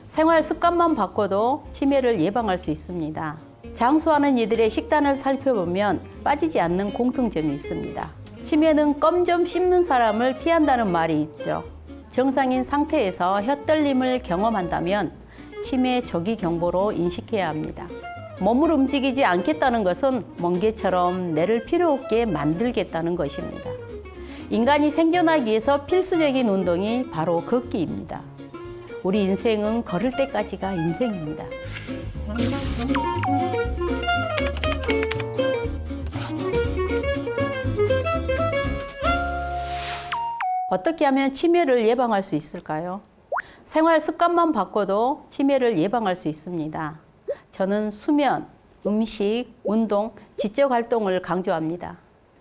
생활 습관만 바꿔도 치매를 예방할 수 있습니다. 장수하는 이들의 식단을 살펴보면 빠지지 않는 공통점이 있습니다. 치매는 껌 좀 씹는 사람을 피한다는 말이 있죠. 정상인 상태에서 혀떨림을 경험한다면 치매 조기 경보로 인식해야 합니다. 몸을 움직이지 않겠다는 것은 멍게처럼 뇌를 필요 없게 만들겠다는 것입니다. 인간이 생존하기 위해서 필수적인 운동이 바로 걷기입니다. 우리 인생은 걸을 때까지가 인생입니다. 어떻게 하면 치매를 예방할 수 있을까요? 생활 습관만 바꿔도 치매를 예방할 수 있습니다. 저는 수면, 음식, 운동, 지적 활동을 강조합니다.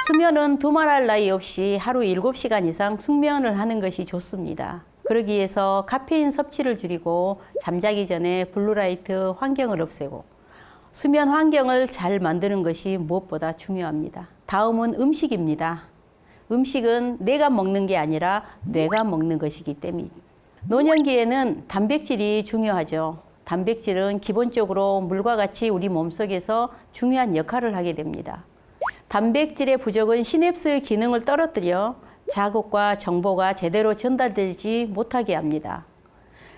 수면은 두말할 나위 없이 하루 7시간 이상 숙면을 하는 것이 좋습니다. 그러기 위해서 카페인 섭취를 줄이고 잠자기 전에 블루라이트 환경을 없애고 수면 환경을 잘 만드는 것이 무엇보다 중요합니다. 다음은 음식입니다. 음식은 내가 먹는 게 아니라 뇌가 먹는 것이기 때문입니다. 노년기에는 단백질이 중요하죠. 단백질은 기본적으로 물과 같이 우리 몸속에서 중요한 역할을 하게 됩니다. 단백질의 부족은 시냅스의 기능을 떨어뜨려 자극과 정보가 제대로 전달되지 못하게 합니다.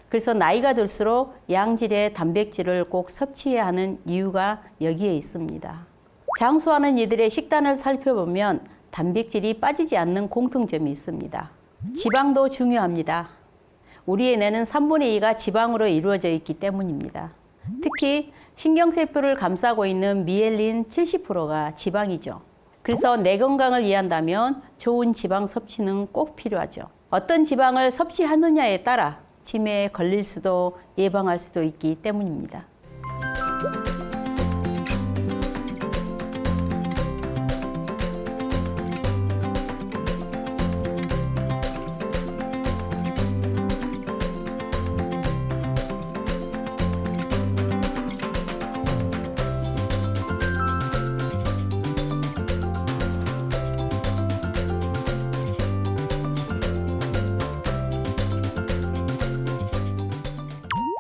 그래서 나이가 들수록 양질의 단백질을 꼭 섭취해야 하는 이유가 여기에 있습니다. 장수하는 이들의 식단을 살펴보면 단백질이 빠지지 않는 공통점이 있습니다. 지방도 중요합니다. 우리의 뇌는 3분의 2가 지방으로 이루어져 있기 때문입니다. 특히 신경세포를 감싸고 있는 미엘린 70%가 지방이죠. 그래서 뇌 건강을 위한다면 좋은 지방 섭취는 꼭 필요하죠. 어떤 지방을 섭취하느냐에 따라 치매에 걸릴 수도 예방할 수도 있기 때문입니다.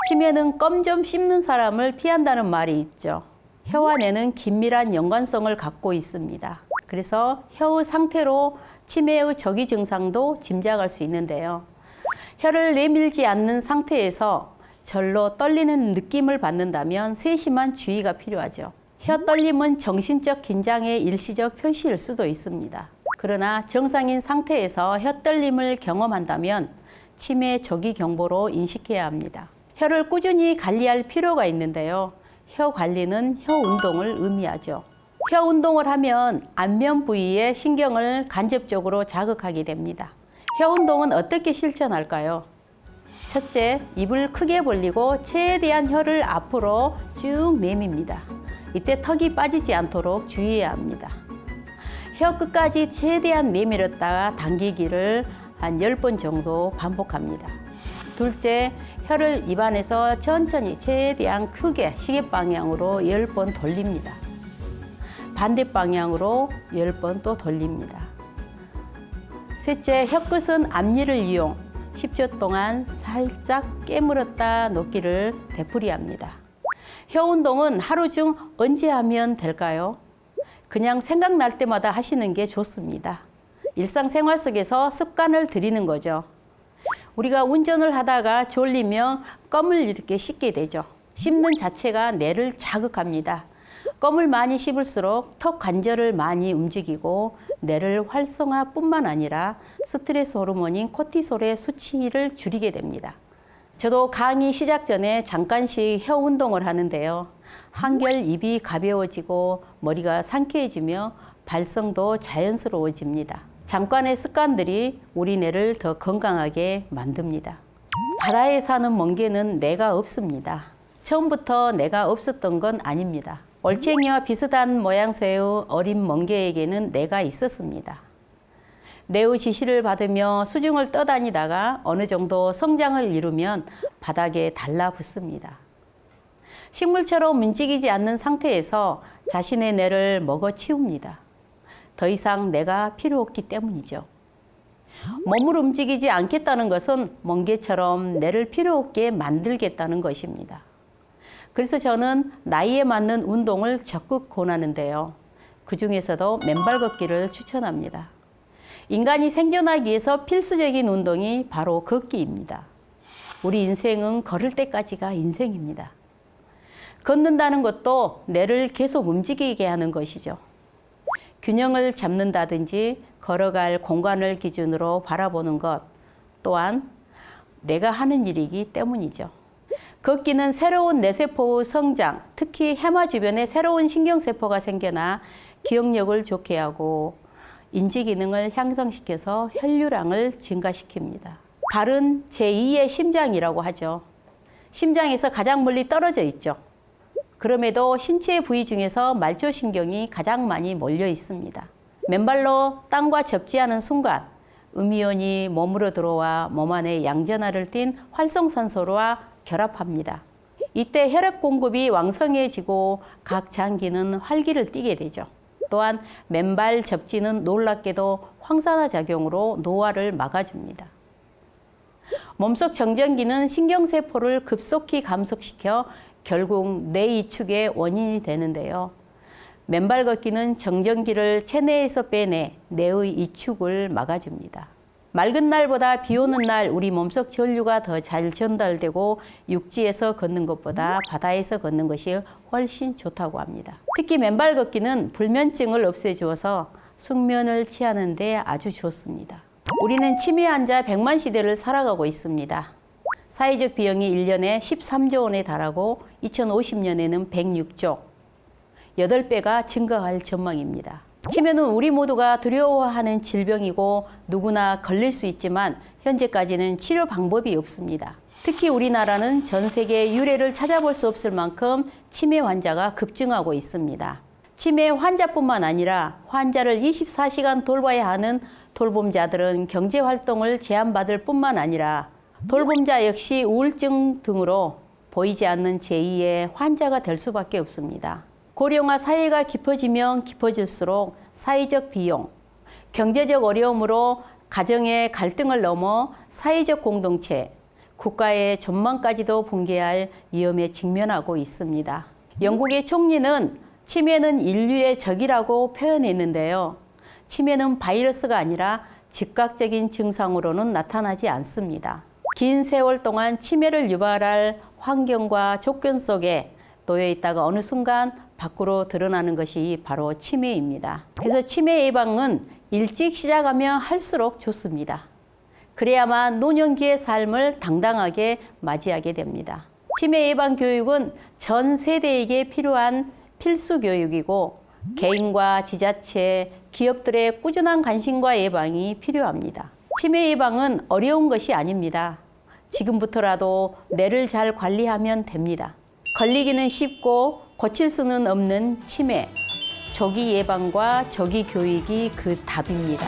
치매는 껌 좀 씹는 사람을 피한다는 말이 있죠. 혀와 뇌는 긴밀한 연관성을 갖고 있습니다. 그래서 혀의 상태로 치매의 조기 증상도 짐작할 수 있는데요. 혀를 내밀지 않는 상태에서 절로 떨리는 느낌을 받는다면 세심한 주의가 필요하죠. 혀 떨림은 정신적 긴장의 일시적 표시일 수도 있습니다. 그러나 정상인 상태에서 혀 떨림을 경험한다면 치매 조기 경보로 인식해야 합니다. 혀를 꾸준히 관리할 필요가 있는데요. 혀 관리는 혀 운동을 의미하죠. 혀 운동을 하면 안면 부위의 신경을 간접적으로 자극하게 됩니다. 혀 운동은 어떻게 실천할까요? 첫째, 입을 크게 벌리고 최대한 혀를 앞으로 쭉 내밉니다. 이때 턱이 빠지지 않도록 주의해야 합니다. 혀 끝까지 최대한 내밀었다가 당기기를 한 10번 정도 반복합니다. 둘째, 혀를 입안에서 천천히 최대한 크게 시계 방향으로 10번 돌립니다. 반대 방향으로 10번 또 돌립니다. 셋째, 혀끝은 앞니를 이용 10초 동안 살짝 깨물었다 놓기를 되풀이합니다. 혀 운동은 하루 중 언제 하면 될까요? 그냥 생각날 때마다 하시는 게 좋습니다. 일상생활 속에서 습관을 들이는 거죠. 우리가 운전을 하다가 졸리면 껌을 이렇게 씹게 되죠. 씹는 자체가 뇌를 자극합니다. 껌을 많이 씹을수록 턱 관절을 많이 움직이고 뇌를 활성화뿐만 아니라 스트레스 호르몬인 코티솔의 수치를 줄이게 됩니다. 저도 강의 시작 전에 잠깐씩 혀 운동을 하는데요. 한결 입이 가벼워지고 머리가 상쾌해지며 발성도 자연스러워집니다. 잠깐의 습관들이 우리 뇌를 더 건강하게 만듭니다. 바다에 사는 멍게는 뇌가 없습니다. 처음부터 뇌가 없었던 건 아닙니다. 올챙이와 비슷한 모양새의 어린 멍게에게는 뇌가 있었습니다. 뇌의 지시를 받으며 수중을 떠다니다가 어느 정도 성장을 이루면 바닥에 달라붙습니다. 식물처럼 움직이지 않는 상태에서 자신의 뇌를 먹어치웁니다. 더 이상 뇌가 필요 없기 때문이죠. 몸을 움직이지 않겠다는 것은 멍게처럼 뇌를 필요 없게 만들겠다는 것입니다. 그래서 저는 나이에 맞는 운동을 적극 권하는데요. 그 중에서도 맨발 걷기를 추천합니다. 인간이 생존하기 위해서 필수적인 운동이 바로 걷기입니다. 우리 인생은 걸을 때까지가 인생입니다. 걷는다는 것도 뇌를 계속 움직이게 하는 것이죠. 균형을 잡는다든지 걸어갈 공간을 기준으로 바라보는 것 또한 뇌가 하는 일이기 때문이죠. 걷기는 새로운 뇌세포의 성장, 특히 해마 주변에 새로운 신경세포가 생겨나 기억력을 좋게 하고 인지 기능을 향상시켜서 혈류량을 증가시킵니다. 발은 제2의 심장이라고 하죠. 심장에서 가장 멀리 떨어져 있죠. 그럼에도 신체 부위 중에서 말초신경이 가장 많이 몰려 있습니다. 맨발로 땅과 접지하는 순간 음이온이 몸으로 들어와 몸 안에 양전하를 띤 활성산소와 결합합니다. 이때 혈액 공급이 왕성해지고 각 장기는 활기를 띠게 되죠. 또한 맨발 접지는 놀랍게도 황산화 작용으로 노화를 막아줍니다. 몸속 정전기는 신경세포를 급속히 감속시켜 결국 뇌 이축의 원인이 되는데요. 맨발 걷기는 정전기를 체내에서 빼내 뇌의 이축을 막아줍니다. 맑은 날보다 비 오는 날 우리 몸속 전류가 더 잘 전달되고 육지에서 걷는 것보다 바다에서 걷는 것이 훨씬 좋다고 합니다. 특히 맨발 걷기는 불면증을 없애주어서 숙면을 취하는 데 아주 좋습니다. 우리는 치매 환자 100만 시대를 살아가고 있습니다. 사회적 비용이 1년에 13조 원에 달하고 2050년에는 106조, 8배가 증가할 전망입니다. 치매는 우리 모두가 두려워하는 질병이고 누구나 걸릴 수 있지만 현재까지는 치료 방법이 없습니다. 특히 우리나라는 전 세계 유례를 찾아볼 수 없을 만큼 치매 환자가 급증하고 있습니다. 치매 환자뿐만 아니라 환자를 24시간 돌봐야 하는 돌봄자들은 경제활동을 제한받을 뿐만 아니라 돌봄자 역시 우울증 등으로 보이지 않는 제2의 환자가 될 수밖에 없습니다. 고령화 사회가 깊어지면 깊어질수록 사회적 비용, 경제적 어려움으로 가정의 갈등을 넘어 사회적 공동체, 국가의 전망까지도 붕괴할 위험에 직면하고 있습니다. 영국의 총리는 치매는 인류의 적이라고 표현했는데요. 치매는 바이러스가 아니라 즉각적인 증상으로는 나타나지 않습니다. 긴 세월 동안 치매를 유발할 환경과 조건 속에 놓여 있다가 어느 순간 밖으로 드러나는 것이 바로 치매입니다. 그래서 치매 예방은 일찍 시작하면 할수록 좋습니다. 그래야만 노년기의 삶을 당당하게 맞이하게 됩니다. 치매 예방 교육은 전 세대에게 필요한 필수 교육이고 개인과 지자체, 기업들의 꾸준한 관심과 예방이 필요합니다. 치매 예방은 어려운 것이 아닙니다. 지금부터라도 뇌를 잘 관리하면 됩니다. 걸리기는 쉽고 고칠 수는 없는 치매, 조기 예방과 조기 교육이 그 답입니다.